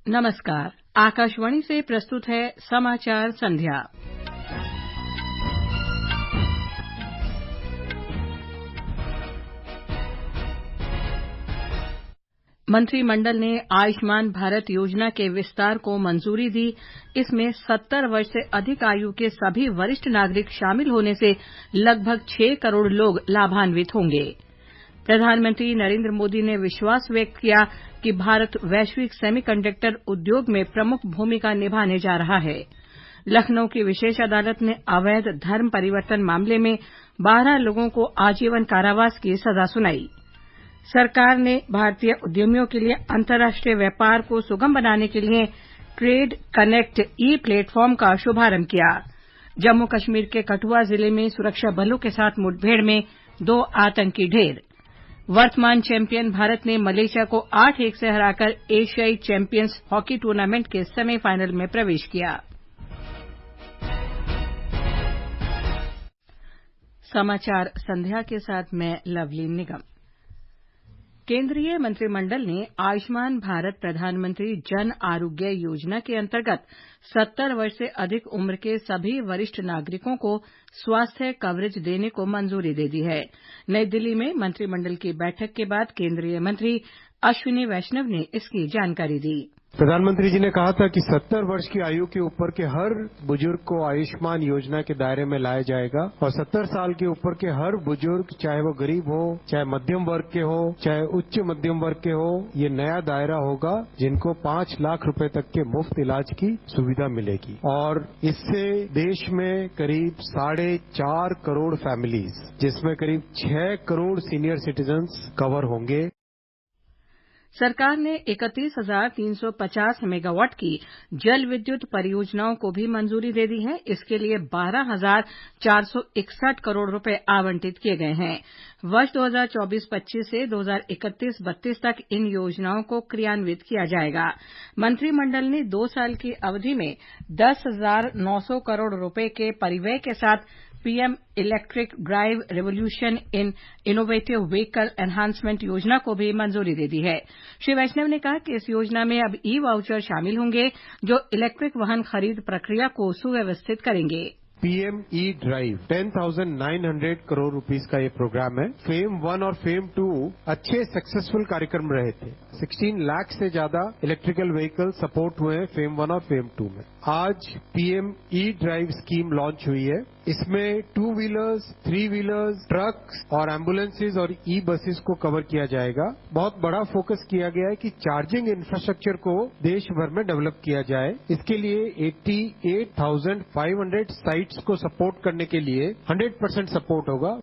नमस्कार। आकाशवाणी से प्रस्तुत है समाचार संध्या। मंत्रिमंडल ने आयुष्मान भारत योजना के विस्तार को मंजूरी दी। इसमें 70 वर्ष से अधिक आयु के सभी वरिष्ठ नागरिक शामिल होने से लगभग 6 करोड़ लोग लाभान्वित होंगे। प्रधानमंत्री नरेंद्र मोदी ने विश्वास व्यक्त किया कि भारत वैश्विक सेमीकंडक्टर उद्योग में प्रमुख भूमिका निभाने जा रहा है। लखनऊ की विशेष अदालत ने अवैध धर्म परिवर्तन मामले में 12 लोगों को आजीवन कारावास की सजा सुनाई। सरकार ने भारतीय उद्यमियों के लिए अंतर्राष्ट्रीय व्यापार को सुगम बनाने के लिए ट्रेड कनेक्ट ई प्लेटफॉर्म का शुभारंभ किया। जम्मू कश्मीर के कठुआ जिले में सुरक्षा बलों के साथ मुठभेड़ में 2 आतंकी ढेर। वर्तमान चैंपियन भारत ने मलेशिया को 8-1 से हराकर एशियाई चैंपियंस हॉकी टूर्नामेंट के सेमीफाइनल में प्रवेश किया। समाचार संध्या के साथ मैं लवली निगम। केंद्रीय मंत्रिमंडल ने आयुष्मान भारत प्रधानमंत्री जन आरोग्य योजना के अंतर्गत 70 वर्ष से अधिक उम्र के सभी वरिष्ठ नागरिकों को स्वास्थ्य कवरेज देने को मंजूरी दे दी है। नई दिल्ली में मंत्रिमंडल की बैठक के बाद केंद्रीय मंत्री अश्विनी वैष्णव ने इसकी जानकारी दी। प्रधानमंत्री जी ने कहा था कि 70 वर्ष की आयु के ऊपर के हर बुजुर्ग को आयुष्मान योजना के दायरे में लाया जाएगा और 70 साल के ऊपर के हर बुजुर्ग, चाहे वो गरीब हो, चाहे मध्यम वर्ग के हो, चाहे उच्च मध्यम वर्ग के हो, ये नया दायरा होगा जिनको 5 लाख रुपए तक के मुफ्त इलाज की सुविधा मिलेगी। और इससे देश में करीब 4.5 करोड़ फैमिलीज, जिसमें करीब 6 करोड़ सीनियर सिटीजन्स कवर होंगे। सरकार ने 31,350 मेगावाट की जल विद्युत परियोजनाओं को भी मंजूरी दे दी है। इसके लिए 12,461 करोड़ रुपए आवंटित किए गए हैं। वर्ष 2024-25 से 2031-32 तक इन योजनाओं को क्रियान्वित किया जाएगा। मंत्रिमंडल ने 2 साल की अवधि में 10,900 करोड़ रुपए के परिव्यय के साथ PM electric drive revolution in innovative vehicle enhancement योजना को भी मंजूरी दे दी है। श्री वैष्णव ने कहा कि इस योजना में अब ई वाउचर शामिल होंगे जो इलेक्ट्रिक वाहन खरीद प्रक्रिया को सुव्यवस्थित करेंगे। PM E drive 10,900 crore rupees का ये प्रोग्राम है। फेम 1 और फेम 2 अच्छे सक्सेसफुल कार्यक्रम रहे थे। 16 लाख से ज्यादा इलेक्ट्रिकल व्हीकल सपोर्ट हुए हैं फेम 1 और फेम 2 में। आज PM E drive scheme launch हुई है। इसमें 2 व्हीलर्स, 3 व्हीलर्स, ट्रक्स और एम्बुलेंसेज और ई बसेस को कवर किया जाएगा। बहुत बड़ा फोकस किया गया है कि चार्जिंग इंफ्रास्ट्रक्चर को देश भर में डेवलप किया जाए। इसके लिए 88,500 साइट्स को सपोर्ट करने के लिए 100% सपोर्ट होगा।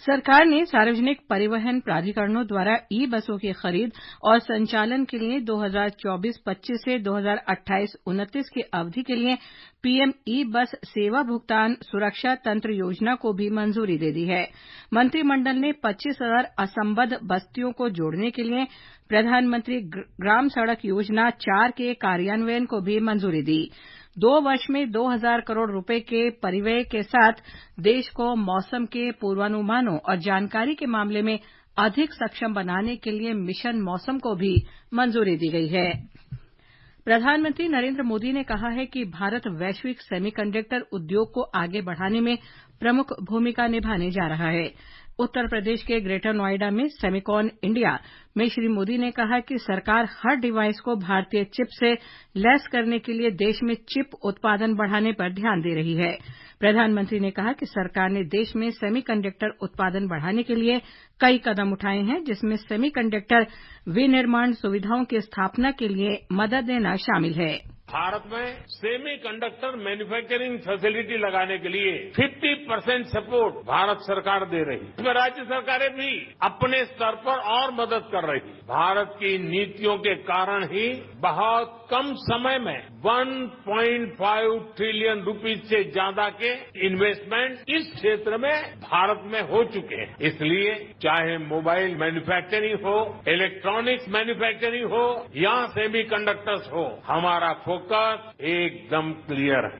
सरकार ने सार्वजनिक परिवहन प्राधिकरणों द्वारा ई बसों की खरीद और संचालन के लिए 2024-25 से 2028-29 की अवधि के लिए पीएम ई बस सेवा भुगतान सुरक्षा तंत्र योजना को भी मंजूरी दे दी है। मंत्रिमंडल ने 25,000 असंबद्ध बस्तियों को जोड़ने के लिए प्रधानमंत्री ग्राम सड़क योजना 4 के कार्यान्वयन को भी मंजूरी दी। 2 वर्ष में 2,000 करोड़ रुपए के परिव्यय के साथ देश को मौसम के पूर्वानुमानों और जानकारी के मामले में अधिक सक्षम बनाने के लिए मिशन मौसम को भी मंजूरी दी गई है। प्रधानमंत्री नरेंद्र मोदी ने कहा है कि भारत वैश्विक सेमीकंडक्टर उद्योग को आगे बढ़ाने में प्रमुख भूमिका निभाने जा रहा है। उत्तर प्रदेश के ग्रेटर नोएडा में सेमिकॉन इंडिया में श्री मोदी ने कहा कि सरकार हर डिवाइस को भारतीय चिप से लैस करने के लिए देश में चिप उत्पादन बढ़ाने पर ध्यान दे रही है। प्रधानमंत्री ने कहा कि सरकार ने देश में सेमीकंडक्टर उत्पादन बढ़ाने के लिए कई कदम उठाए हैं, जिसमें सेमीकंडक्टर विनिर्माण सुविधाओं की स्थापना के लिए मदद देना शामिल है। भारत में सेमीकंडक्टर मैन्युफैक्चरिंग फैसिलिटी लगाने के लिए 50% सपोर्ट भारत सरकार दे रही है। इसमें राज्य सरकारें भी अपने स्तर पर और मदद कर रही है। भारत की नीतियों के कारण ही बहुत कम समय में 1.5 ट्रिलियन रुपीज से ज्यादा के इन्वेस्टमेंट इस क्षेत्र में भारत में हो चुके हैं। इसलिए चाहे मोबाइल मैन्युफैक्चरिंग हो, इलेक्ट्रॉनिक्स मैन्युफैक्चरिंग हो या सेमीकंडक्टर्स हो, हमारा फोकस एकदम क्लियर है।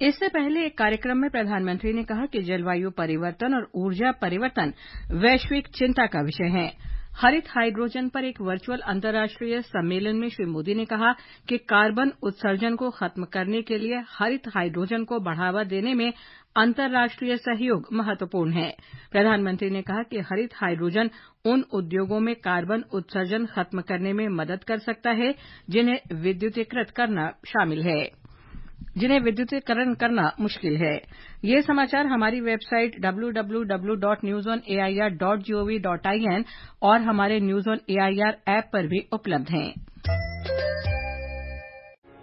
इससे पहले एक कार्यक्रम में प्रधानमंत्री ने कहा कि जलवायु परिवर्तन और ऊर्जा परिवर्तन वैश्विक चिंता का विषय है। हरित हाइड्रोजन पर एक वर्चुअल अंतर्राष्ट्रीय सम्मेलन में श्री मोदी ने कहा कि कार्बन उत्सर्जन को खत्म करने के लिए हरित हाइड्रोजन को बढ़ावा देने में अंतर्राष्ट्रीय सहयोग महत्वपूर्ण है। प्रधानमंत्री ने कहा कि हरित हाइड्रोजन उन उद्योगों में कार्बन उत्सर्जन खत्म करने में मदद कर सकता है जिन्हें विद्युतीकरण करना मुश्किल है। ये समाचार हमारी वेबसाइट www.newsonair.gov.in और हमारे न्यूज ऑन एआईआर ऐप पर भी उपलब्ध हैं।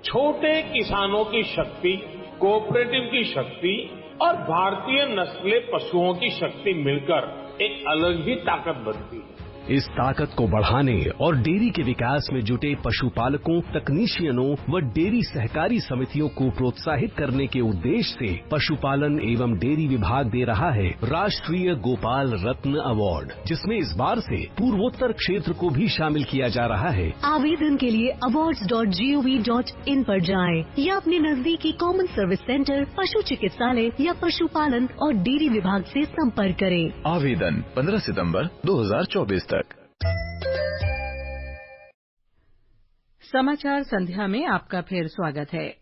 छोटे किसानों की शक्ति, कोऑपरेटिव की शक्ति और भारतीय नस्ले पशुओं की शक्ति मिलकर एक अलग ही ताकत बनती है। इस ताकत को बढ़ाने और डेयरी के विकास में जुटे पशुपालकों, तकनीशियनों व डेयरी सहकारी समितियों को प्रोत्साहित करने के उद्देश्य से पशुपालन एवं डेयरी विभाग दे रहा है राष्ट्रीय गोपाल रत्न अवार्ड, जिसमें इस बार से पूर्वोत्तर क्षेत्र को भी शामिल किया जा रहा है। आवेदन के लिए awards.gov.in पर जाएं या अपने नजदीकी कॉमन सर्विस सेंटर, पशु चिकित्सालय या पशुपालन और डेयरी विभाग से संपर्क करें। आवेदन 15 सितंबर 2024 तक। समाचार संध्या में आपका फिर स्वागत है।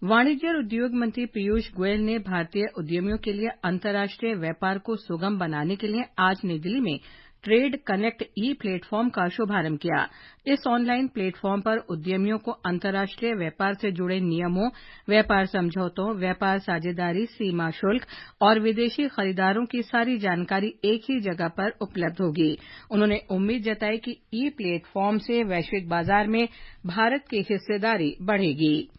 वाणिज्य और उद्योग मंत्री पीयूष गोयल ने भारतीय उद्यमियों के लिए अंतर्राष्ट्रीय व्यापार को सुगम बनाने के लिए आज नई दिल्ली में ट्रेड कनेक्ट ई प्लेटफॉर्म का शुभारंभ किया। इस ऑनलाइन प्लेटफॉर्म पर उद्यमियों को अंतर्राष्ट्रीय व्यापार से जुड़े नियमों, व्यापार समझौतों, व्यापार साझेदारी, सीमा शुल्क और विदेशी खरीदारों की सारी जानकारी एक ही जगह पर उपलब्ध होगी। उन्होंने उम्मीद जताई कि ई प्लेटफॉर्म से वैश्विक बाजार में भारत की हिस्सेदारी बढ़ेगी।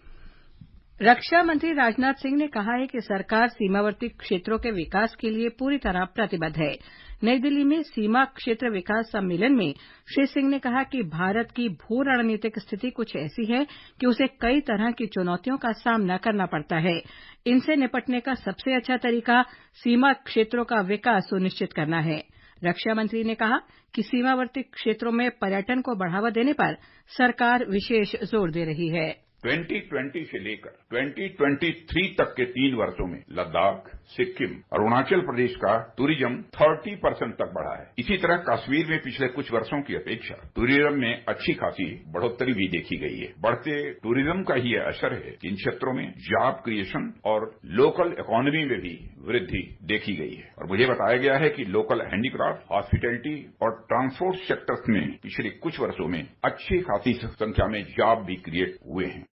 रक्षा मंत्री राजनाथ सिंह ने कहा है कि सरकार सीमावर्ती क्षेत्रों के विकास के लिए पूरी तरह प्रतिबद्ध है। नई दिल्ली में सीमा क्षेत्र विकास सम्मेलन में श्री सिंह ने कहा कि भारत की भू रणनीतिक स्थिति कुछ ऐसी है कि उसे कई तरह की चुनौतियों का सामना करना पड़ता है। इनसे निपटने का सबसे अच्छा तरीका सीमा क्षेत्रों का विकास सुनिश्चित करना है। रक्षा मंत्री ने कहा कि सीमावर्ती क्षेत्रों में पर्यटन को बढ़ावा देने पर सरकार विशेष जोर दे रही है। 2020 से लेकर 2023 तक के 3 वर्षों में लद्दाख, सिक्किम, अरुणाचल प्रदेश का टूरिज्म 30% तक बढ़ा है। इसी तरह कश्मीर में पिछले कुछ वर्षों की अपेक्षा टूरिज्म में अच्छी खासी बढ़ोतरी भी देखी गई है। बढ़ते टूरिज्म का ही असर है कि इन क्षेत्रों में जॉब क्रिएशन और लोकल इकोनॉमी में भी वृद्धि देखी गई है। और मुझे बताया गया है कि लोकल हैंडीक्राफ्ट, हॉस्पिटैलिटी और ट्रांसपोर्ट सेक्टर्स में पिछले कुछ वर्षों में अच्छी खासी संख्या में जॉब भी क्रिएट हुए हैं।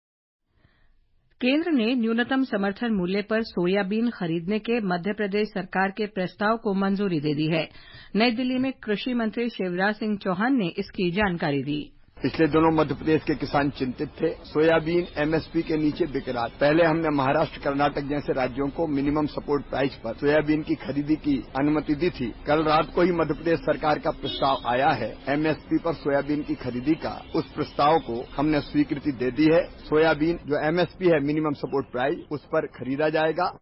केंद्र ने न्यूनतम समर्थन मूल्य पर सोयाबीन खरीदने के मध्य प्रदेश सरकार के प्रस्ताव को मंजूरी दे दी है। नई दिल्ली में कृषि मंत्री शिवराज सिंह चौहान ने इसकी जानकारी दी। पिछले दिनों मध्य प्रदेश के किसान चिंतित थे। सोयाबीन एमएसपी के नीचे बिक रहा। पहले हमने महाराष्ट्र, कर्नाटक जैसे राज्यों को मिनिमम सपोर्ट प्राइस पर सोयाबीन की खरीदी की अनुमति दी थी। कल रात को ही मध्य प्रदेश सरकार का प्रस्ताव आया है एमएसपी पर सोयाबीन की खरीदी का। उस प्रस्ताव को हमने स्वीकृति दे दी है। सोयाबीन जो एमएसपी है, मिनिमम सपोर्ट प्राइस, उस पर खरीदा जाएगा।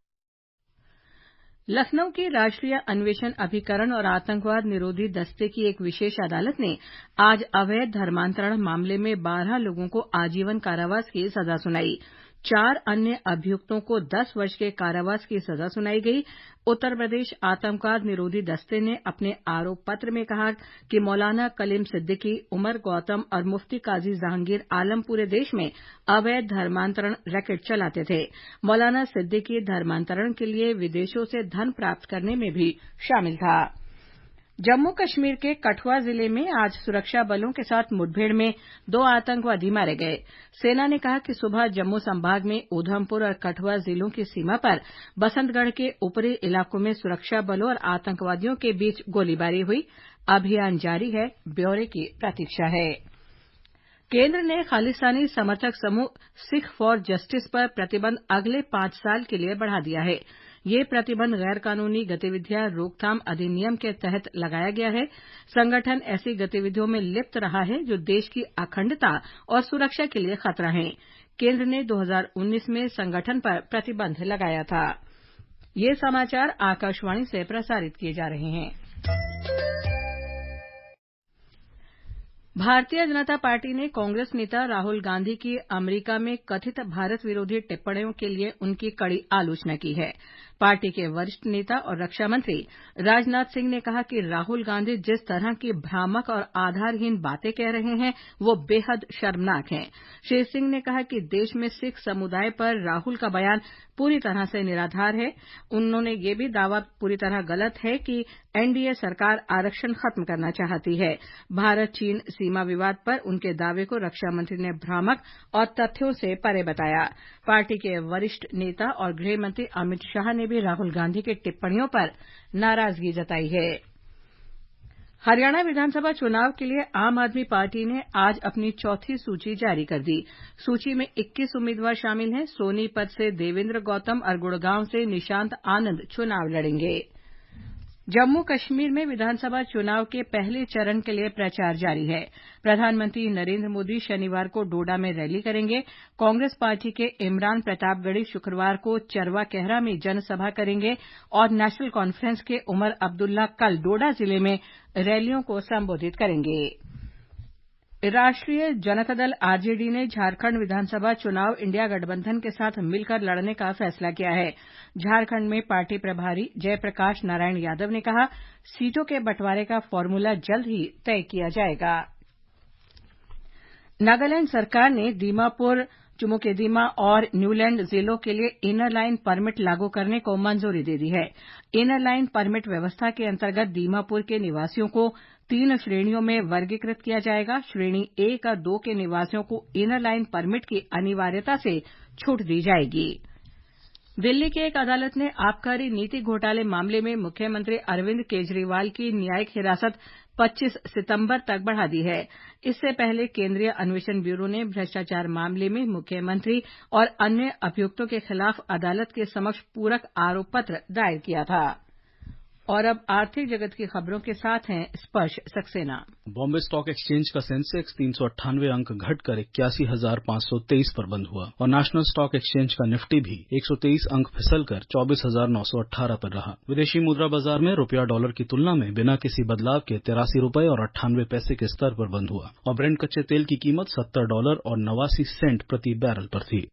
लखनऊ के राष्ट्रीय अन्वेषण अभिकरण और आतंकवाद निरोधी दस्ते की एक विशेष अदालत ने आज अवैध धर्मांतरण मामले में 12 लोगों को आजीवन कारावास की सजा सुनाई। 4 अन्य अभियुक्तों को 10 वर्ष के कारावास की सजा सुनाई गई। उत्तर प्रदेश आतंकवाद निरोधी दस्ते ने अपने आरोप पत्र में कहा कि मौलाना कलीम सिद्दीकी, उमर गौतम और मुफ्ती काजी जहांगीर आलम पूरे देश में अवैध धर्मांतरण रैकेट चलाते थे। मौलाना सिद्दीकी धर्मांतरण के लिए विदेशों से धन प्राप्त करने में भी शामिल था। जम्मू कश्मीर के कठुआ जिले में आज सुरक्षा बलों के साथ मुठभेड़ में 2 आतंकवादी मारे गए। सेना ने कहा कि सुबह जम्मू संभाग में उधमपुर और कठुआ जिलों की सीमा पर बसंतगढ़ के ऊपरी इलाकों में सुरक्षा बलों और आतंकवादियों के बीच गोलीबारी हुई। अभियान जारी है। ब्यौरे की प्रतीक्षा है। केंद्र ने खालिस्तानी समर्थक समूह सिख फॉर जस्टिस पर प्रतिबंध अगले 5 साल के लिए बढ़ा दिया है। ये प्रतिबंध गैर कानूनी गतिविधियां रोकथाम अधिनियम के तहत लगाया गया है। संगठन ऐसी गतिविधियों में लिप्त रहा है जो देश की अखंडता और सुरक्षा के लिए खतरा है। केंद्र ने 2019 में संगठन पर प्रतिबंध लगाया था। ये समाचार आकाशवाणी से प्रसारित किए जा रहे हैं। भारतीय जनता पार्टी ने कांग्रेस नेता राहुल गांधी की अमेरिका में कथित भारत विरोधी टिप्पणियों के लिए उनकी कड़ी आलोचना की है। पार्टी के वरिष्ठ नेता और रक्षा मंत्री राजनाथ सिंह ने कहा कि राहुल गांधी जिस तरह की भ्रामक और आधारहीन बातें कह रहे हैं वो बेहद शर्मनाक हैं। श्री सिंह ने कहा कि देश में सिख समुदाय पर राहुल का बयान पूरी तरह से निराधार है। उन्होंने ये भी दावा पूरी तरह गलत है कि एनडीए सरकार आरक्षण खत्म करना चाहती है। भारत चीन सीमा विवाद पर उनके दावे को रक्षा मंत्री ने भ्रामक और तथ्यों से परे बताया। पार्टी के वरिष्ठ नेता और गृह मंत्री अमित शाह ने भी राहुल गांधी की टिप्पणियों पर नाराजगी जताई है। हरियाणा विधानसभा चुनाव के लिए आम आदमी पार्टी ने आज अपनी चौथी सूची जारी कर दी। सूची में 21 उम्मीदवार शामिल हैं। सोनीपत से देवेंद्र गौतम और गुड़गांव से निशांत आनंद चुनाव लड़ेंगे। जम्मू कश्मीर में विधानसभा चुनाव के पहले चरण के लिए प्रचार जारी है। प्रधानमंत्री नरेंद्र मोदी शनिवार को डोडा में रैली करेंगे। कांग्रेस पार्टी के इमरान प्रतापगढ़ी शुक्रवार को चरवा कहरा में जनसभा करेंगे और नेशनल कॉन्फ्रेंस के उमर अब्दुल्ला कल डोडा जिले में रैलियों को संबोधित करेंगे। राष्ट्रीय जनता दल आरजेडी ने झारखंड विधानसभा चुनाव इंडिया गठबंधन के साथ मिलकर लड़ने का फैसला किया है। झारखंड में पार्टी प्रभारी जयप्रकाश नारायण यादव ने कहा, सीटों के बंटवारे का फॉर्मूला जल्द ही तय किया जाएगा। नागालैंड सरकार ने दीमापुर, चुमोकेदीमा और न्यूलैंड जिलों के लिए इनर लाइन परमिट लागू करने को मंजूरी दे दी है। इनर लाइन परमिट व्यवस्था के अंतर्गत दीमापुर के निवासियों को 3 श्रेणियों में वर्गीकृत किया जाएगा। श्रेणी 1 और 2 के निवासियों को इनर लाइन परमिट की अनिवार्यता से छूट दी जाएगी। दिल्ली की एक अदालत ने आबकारी नीति घोटाले मामले में मुख्यमंत्री अरविंद केजरीवाल की न्यायिक हिरासत 25 सितंबर तक बढ़ा दी है। इससे पहले केंद्रीय अन्वेषण ब्यूरो ने भ्रष्टाचार मामले में मुख्यमंत्री और अन्य अभियुक्तों के खिलाफ अदालत के समक्ष पूरक आरोप पत्र दायर किया था। और अब आर्थिक जगत की खबरों के साथ हैं स्पर्श सक्सेना। बॉम्बे स्टॉक एक्सचेंज का सेंसेक्स 398 अंक घटकर 81,523 पर बंद हुआ और नेशनल स्टॉक एक्सचेंज का निफ्टी भी 123 अंक फिसलकर 24,918 पर रहा। विदेशी मुद्रा बाजार में रुपया डॉलर की तुलना में बिना किसी बदलाव के 83 रुपए और 98 पैसे के स्तर पर बंद हुआ और ब्रेंट कच्चे तेल की कीमत $70 और 89 सेंट प्रति बैरल पर थी।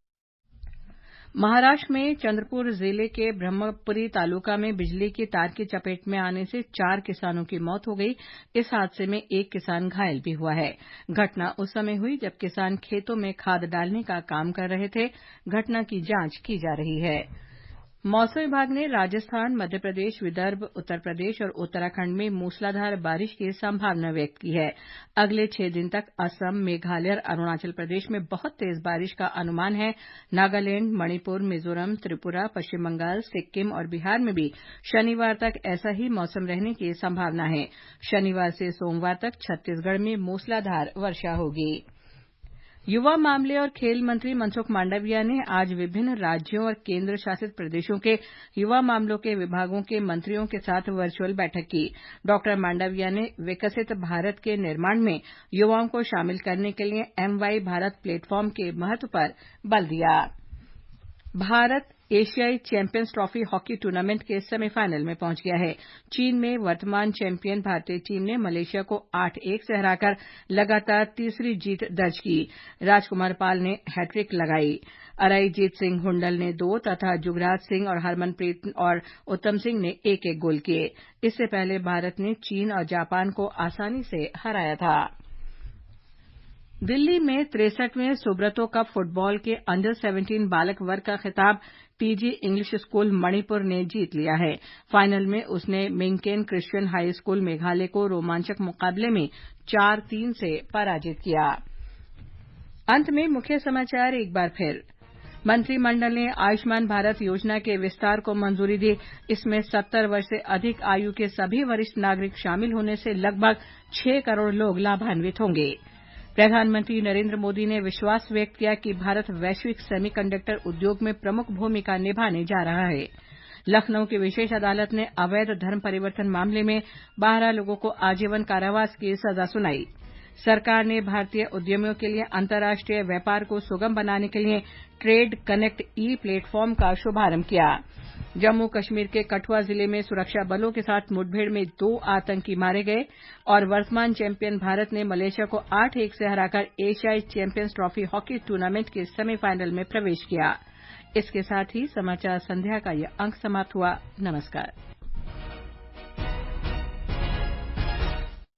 महाराष्ट्र में चंद्रपुर जिले के ब्रह्मपुरी तालुका में बिजली की तार की चपेट में आने से 4 किसानों की मौत हो गई। इस हादसे में एक किसान घायल भी हुआ है। घटना उस समय हुई जब किसान खेतों में खाद डालने का काम कर रहे थे। घटना की जांच की जा रही है। मौसम विभाग ने राजस्थान, मध्य प्रदेश, विदर्भ, उत्तर प्रदेश और उत्तराखंड में मूसलाधार बारिश की संभावना व्यक्त की है। अगले 6 दिन तक असम, मेघालय और अरुणाचल प्रदेश में बहुत तेज बारिश का अनुमान है। नागालैंड, मणिपुर, मिजोरम, त्रिपुरा, पश्चिम बंगाल, सिक्किम और बिहार में भी शनिवार तक ऐसा ही मौसम रहने की संभावना है। शनिवार से सोमवार तक छत्तीसगढ़ में मूसलाधार वर्षा होगी। युवा मामले और खेल मंत्री मनसुख मांडविया ने आज विभिन्न राज्यों और केंद्र शासित प्रदेशों के युवा मामलों के विभागों के मंत्रियों के साथ वर्चुअल बैठक की। डॉ मांडविया ने विकसित भारत के निर्माण में युवाओं को शामिल करने के लिए MY भारत प्लेटफॉर्म के महत्व पर बल दिया। भारत एशियाई चैंपियंस ट्रॉफी हॉकी टूर्नामेंट के सेमीफाइनल में पहुंच गया है। चीन में वर्तमान चैंपियन भारतीय टीम ने मलेशिया को 8-1 से हराकर लगातार तीसरी जीत दर्ज की। राजकुमार पाल ने हैट्रिक लगाई। अराईजीत सिंह हुंडल ने 2 तथा जुगराज सिंह और हरमनप्रीत और उत्तम सिंह ने 1-1 गोल किए। इससे पहले भारत ने चीन और जापान को आसानी से हराया था। दिल्ली में 63वें सुब्रतो कप फुटबॉल के अंडर 17 बालक वर्ग का खिताब टीजी इंग्लिश स्कूल मणिपुर ने जीत लिया है। फाइनल में उसने मिंकेन क्रिश्चियन हाई स्कूल मेघालय को रोमांचक मुकाबले में 4-3 से पराजित किया। अंत में मुख्य समाचार एक बार फिर। मंत्रिमंडल ने आयुष्मान भारत योजना के विस्तार को मंजूरी दी। इसमें 70 वर्ष से अधिक आयु के सभी वरिष्ठ नागरिक शामिल होने से लगभग 6 करोड़ लोग लाभान्वित होंगे। प्रधानमंत्री नरेंद्र मोदी ने विश्वास व्यक्त किया कि भारत वैश्विक सेमीकंडक्टर उद्योग में प्रमुख भूमिका निभाने जा रहा है। लखनऊ की विशेष अदालत ने अवैध धर्म परिवर्तन मामले में 12 लोगों को आजीवन कारावास की सजा सुनाई। सरकार ने भारतीय उद्यमियों के लिए अंतर्राष्ट्रीय व्यापार को सुगम बनाने के लिए ट्रेड कनेक्ट ई प्लेटफॉर्म का शुभारंभ किया। जम्मू कश्मीर के कठुआ जिले में सुरक्षा बलों के साथ मुठभेड़ में 2 आतंकी मारे गए और वर्तमान चैंपियन भारत ने मलेशिया को 8-1 से हराकर एशियाई चैंपियंस ट्रॉफी हॉकी टूर्नामेंट के सेमीफाइनल में प्रवेश किया। इसके साथ ही समाचार संध्या का ये अंक समाप्त हुआ। नमस्कार।